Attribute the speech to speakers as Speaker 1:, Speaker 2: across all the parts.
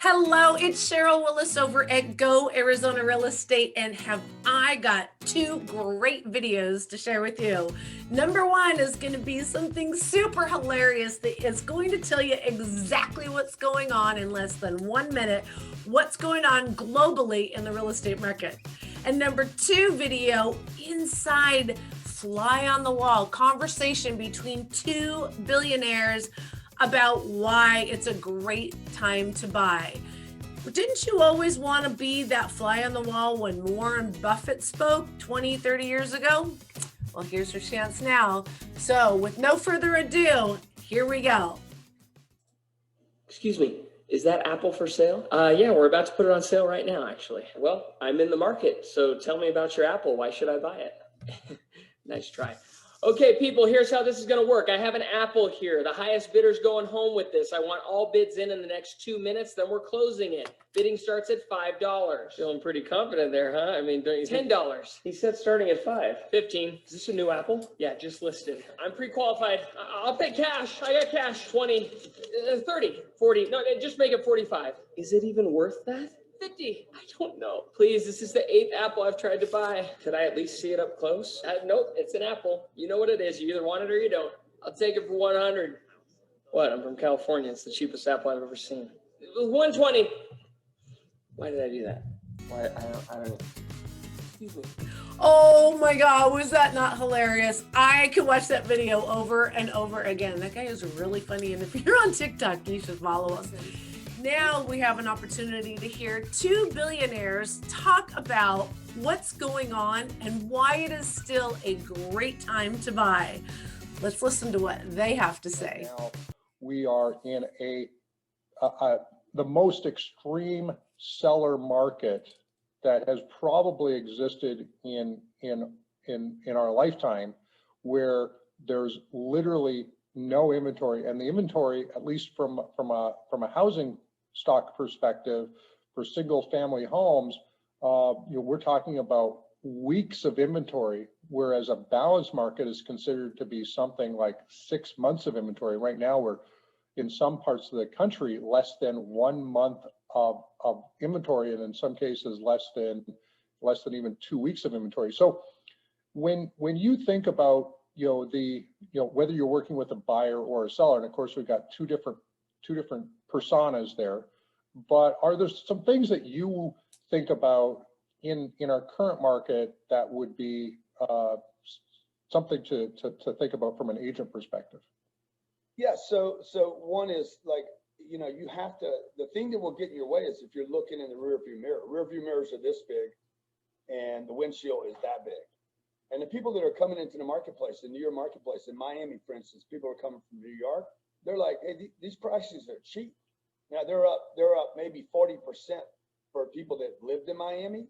Speaker 1: Hello, it's Cheryl Willis over at Go Arizona Real Estate, and have I got two great videos to share with you. Number one is going to be something super hilarious that is going to tell you exactly what's going on in less than 1 minute, what's going on globally in the real estate market. And number two video, inside fly on the wall conversation between two billionaires about why it's a great time to buy. Didn't you always want to be that fly on the wall when Warren Buffett spoke 20, 30 years ago? Well, here's your chance now. So with no further ado, here we go.
Speaker 2: Excuse me, is that apple for sale? Yeah, we're about to put it on sale right now, actually. Well, I'm in the market, so tell me about your apple. Why should I buy it? Nice try. Okay, people, here's how this is going to work. I have an apple here. The highest bidder's going home with this. I want all bids in the next 2 minutes, then we're closing it. Bidding starts at $5. Feeling pretty confident there, huh? I mean, don't you think? $10. He said starting at $5. $15. Is this a new apple? Yeah, just listed. I'm pre-qualified. I'll pay cash. I got cash. 20, 30, 40. No, just make it 45. Is it even worth that? 50. I don't know. Please, this is the 8th apple I've tried to buy. Could I at least see it up close? Nope, it's an apple. You know what it is. You either want it or you don't. I'll take it for 100. What? I'm from California. It's the cheapest apple I've ever seen. It was 120. Why did I do that? Why? I don't. Excuse me.
Speaker 1: Oh my God, was that not hilarious? I could watch that video over and over again. That guy is really funny. And if you're on TikTok, you should follow us. Now we have an opportunity to hear two billionaires talk about what's going on and why it is still a great time to buy. Let's listen to what they have to say.
Speaker 3: Now we are in the most extreme seller market that has probably existed in our lifetime, where there's literally no inventory, and the inventory, at least from a housing stock perspective for single family homes, we're talking about weeks of inventory, whereas a balanced market is considered to be something like 6 months of inventory. Right now, we're in some parts of the country less than 1 month of inventory, and in some cases less than even 2 weeks of inventory. So when you think about whether you're working with a buyer or a seller, and of course we've got two different personas there, but are there some things that you think about in our current market that would be something to think about from an agent perspective?
Speaker 4: Yeah, so one is, like, you have to, the thing that will get in your way is if you're looking in the rear view mirror. Rear view mirrors are this big and the windshield is that big. And the people that are coming into the marketplace, the New York marketplace, in Miami, for instance, people are coming from New York, they're like, hey, these prices are cheap. Now they're up maybe 40% for people that lived in Miami.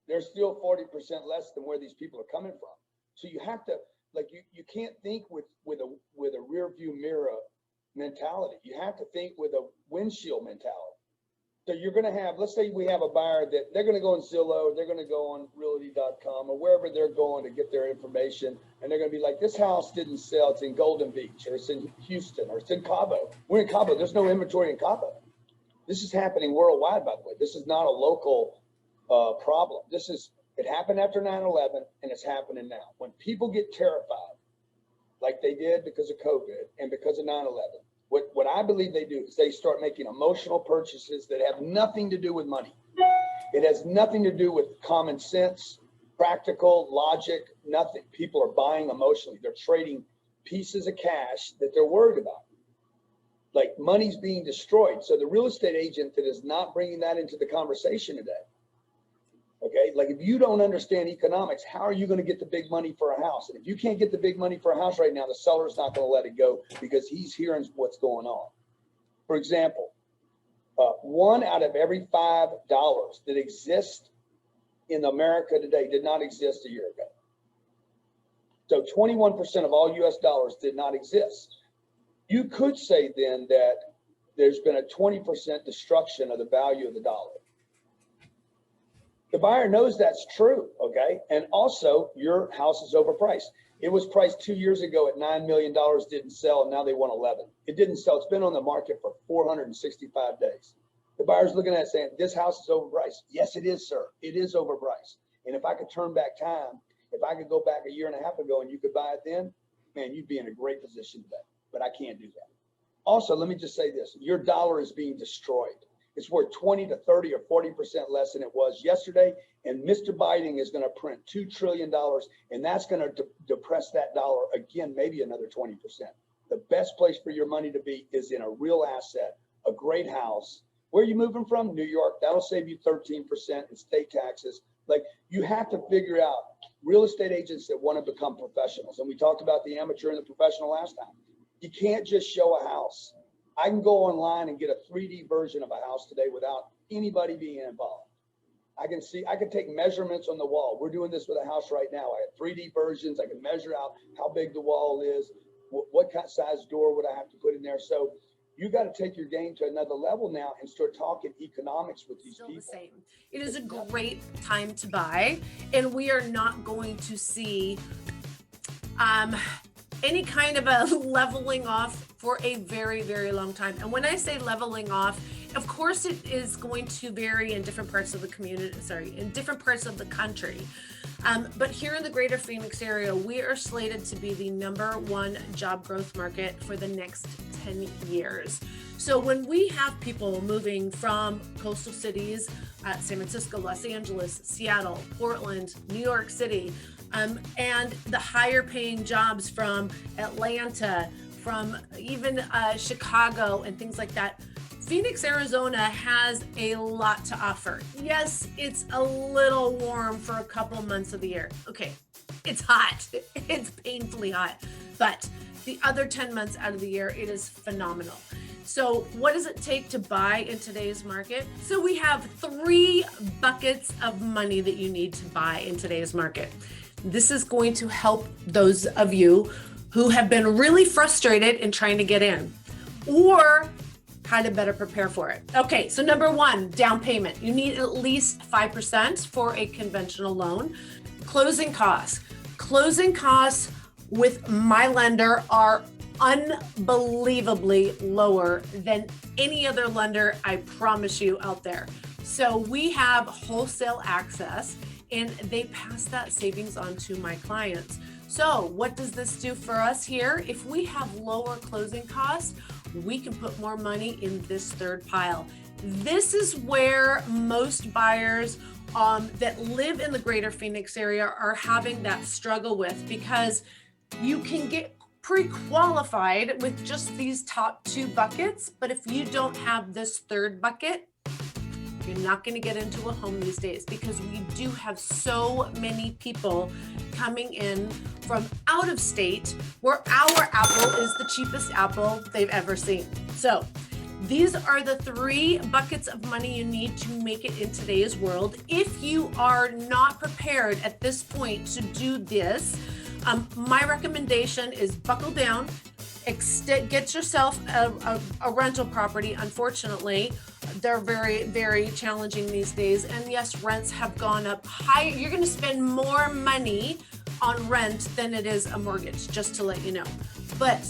Speaker 4: They're still 40% less than where these people are coming from. So you have to, like, you can't think with a rear view mirror mentality. You have to think with a windshield mentality. So you're going to have, let's say we have a buyer that they're going to go on Zillow, they're going to go on realty.com or wherever they're going to get their information. And they're going to be like, this house didn't sell. It's in Golden Beach, or it's in Houston, or it's in Cabo. We're in Cabo. There's no inventory in Cabo. This is happening worldwide, by the way. This is not a local problem. It happened after 9/11 and it's happening now. When people get terrified, like they did because of COVID and because of 9/11, what I believe they do is they start making emotional purchases that have nothing to do with money. It has nothing to do with common sense, practical logic, nothing. People are buying emotionally. They're trading pieces of cash that they're worried about. Like, money's being destroyed. So the real estate agent that is not bringing that into the conversation today, okay, like, if you don't understand economics, how are you going to get the big money for a house? And if you can't get the big money for a house right now, the seller's not going to let it go because he's hearing what's going on. For example, 1 out of every $5 that exists in America today did not exist a year ago. So 21% of all US dollars did not exist. You could say then that there's been a 20% destruction of the value of the dollar. The buyer knows that's true, okay? And also, your house is overpriced. It was priced 2 years ago at $9 million, didn't sell, and now they want 11. It didn't sell. It's been on the market for 465 days. The buyer's looking at it saying, this house is overpriced. Yes, it is, sir. It is overpriced. And if I could turn back time, if I could go back a year and a half ago and you could buy it then, man, you'd be in a great position today. But I can't do that. Also, let me just say this. Your dollar is being destroyed. It's worth 20 to 30 or 40% less than it was yesterday. And Mr. Biden is going to print $2 trillion, and that's going to depress that dollar again, maybe another 20%. The best place for your money to be is in a real asset, a great house. Where are you moving from? New York. That'll save you 13% in state taxes. Like, you have to figure out real estate agents that want to become professionals. And we talked about the amateur and the professional last time. You can't just show a house. I can go online and get a 3D version of a house today without anybody being involved. I can take measurements on the wall. We're doing this with a house right now. I have 3D versions. I can measure out how big the wall is, what kind of size door would I have to put in there. So you got to take your game to another level now and start talking economics with these people.
Speaker 1: The same. It is a great time to buy, and we are not going to see any kind of a leveling off for a very, very long time. And when I say leveling off, of course it is going to vary in different parts of the in different parts of the country. But here in the greater Phoenix area, we are slated to be the #1 job growth market for the next 10 years. So when we have people moving from coastal cities, San Francisco, Los Angeles, Seattle, Portland, New York City, and the higher paying jobs from Atlanta, from even Chicago and things like that, Phoenix, Arizona has a lot to offer. Yes, it's a little warm for a couple months of the year. Okay, it's hot. It's painfully hot. But the other 10 months out of the year, it is phenomenal. So what does it take to buy in today's market? So we have 3 buckets of money that you need to buy in today's market. This is going to help those of you who have been really frustrated in trying to get in, or how to better prepare for it. Okay, so #1, down payment. You need at least 5% for a conventional loan. Closing costs. Closing costs with my lender are unbelievably lower than any other lender, I promise you, out there. So we have wholesale access, and they pass that savings on to my clients. So what does this do for us here? If we have lower closing costs, we can put more money in this third pile. This is where most buyers that live in the greater Phoenix area are having that struggle with, because you can get pre-qualified with just these top 2 buckets, but if you don't have this third bucket, you're not going to get into a home these days, because we do have so many people coming in from out of state where our apple is the cheapest apple they've ever seen. So these are the 3 buckets of money you need to make it in today's world. If you are not prepared at this point to do this, my recommendation is buckle down, get yourself a rental property. Unfortunately, they're very, very challenging these days. And yes, rents have gone up higher. You're going to spend more money on rent than it is a mortgage, just to let you know. But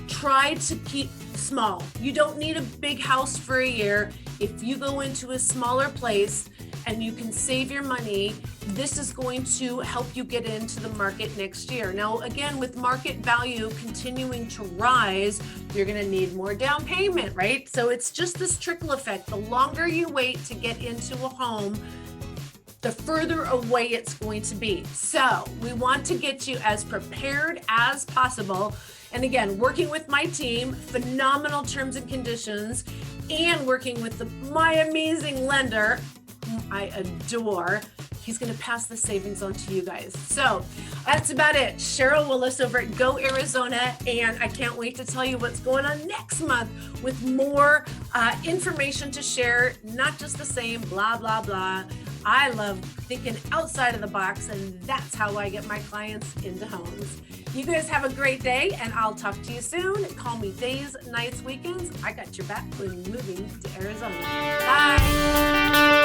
Speaker 1: try to keep small. You don't need a big house for a year. If you go into a smaller place and you can save your money, this is going to help you get into the market next year. Now, again, with market value continuing to rise, you're going to need more down payment, right? So it's just this trickle effect. The longer you wait to get into a home, the further away it's going to be. So we want to get you as prepared as possible. And again, working with my team, phenomenal terms and conditions, and working with my amazing lender, whom I adore. He's going to pass the savings on to you guys. So that's about it. Cheryl Willis over at Go Arizona, and I can't wait to tell you what's going on next month with more information to share, not just the same blah, blah, blah. I love thinking outside of the box, and that's how I get my clients into homes. You guys have a great day, and I'll talk to you soon. Call me days, nights, weekends. I got your back when moving to Arizona. Bye.